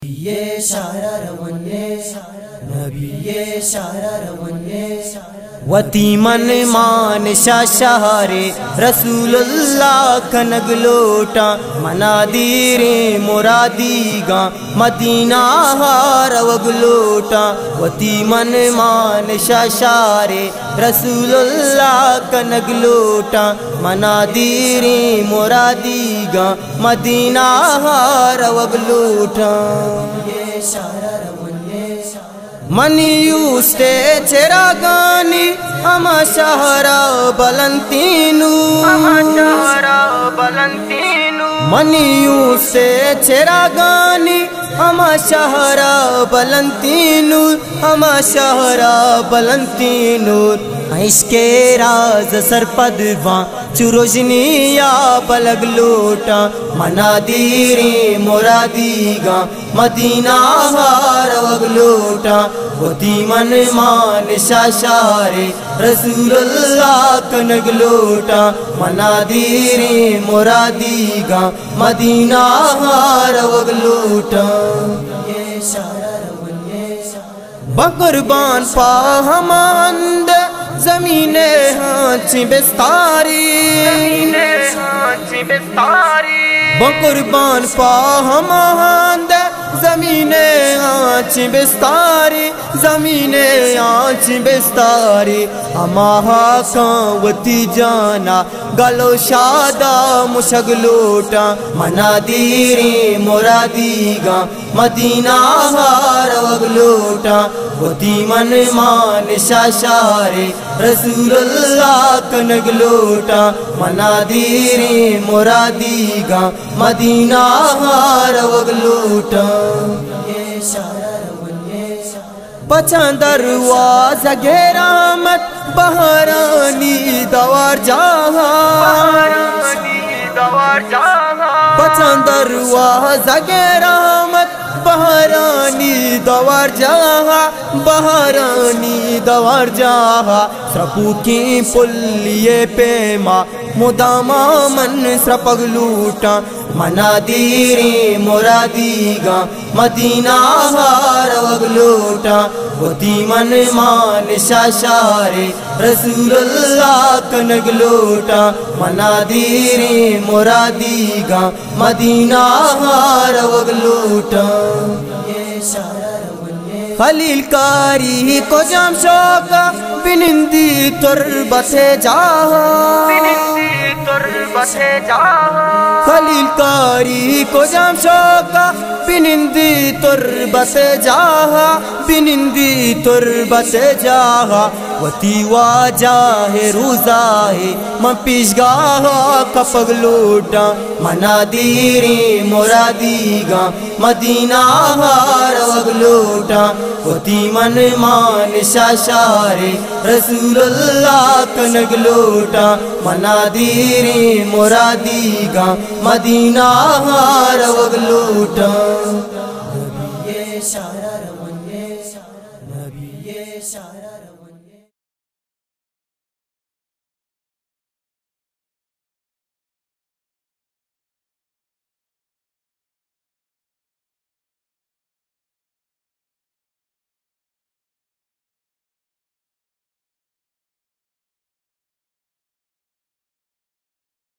نبی شارر مننے نبی شارر مننے وتی من مان شاہر رسول اللہ کنگ لوٹا منادیر مرادی گا مدینہ روگ لوٹا وتی من مان شاہر رسول اللہ کنگ لوٹا منادیر مرادی گا مدینہ روگ لوٹا منیو سے چراغانی اما شہرہ بلنتینو منیو سے چراغانی اما شہرہ بلنتینو اما شہرہ بلنتینو عشق کے راز سرپدواں چروجنی یا بلگ لوٹا منادیر مرادی گا مدینہ روگ لوٹا وتی من مان شاہر رسول اللہ کنگ لوٹا منادیر مرادی گا مدینہ روگ لوٹا بقربان پا ہماند زمین ہانچ بستاری بقربان پا ہماند زمین آنچ بستاری زمین آنچ بستاری ہماہا کانوتی جانا گلو شادا مشگ لوٹا منادیر مرادی گا مدینہ روگ لوٹا وتی من مان شاہر رسول اللہ کنگ لوٹا منادیر مرادی گا مدینہ روگ لوٹا پچاندر واز گھیرامت بہرانی دوار جہاں پچاندر واز گھیرامت بہرانی دوار جہاں بہرانی دوار جہاں سرپو کی پلیے پیما مداما من سرپگ لوٹا منادیر مرادی گا مدینہ روگ لوٹا وتی من مان شاہر رسول اللہ کنگ لوٹا منادیر مرادی گا مدینہ روگ لوٹا خلیل کاری کو جام شوقا بنندی تربت جہاں خلیل کاری کو جام شوقا بنندی تربت جہاں بنندی تربت جہاں وتی واجہ روزہ من پیشگاہ کپگ لوٹا منادیر مرادی گا مدینہ روگ لوٹا وتی من مان شاہر رسول اللہ کنگ لوٹا منادیر مرادی گا مدینہ روگ لوٹا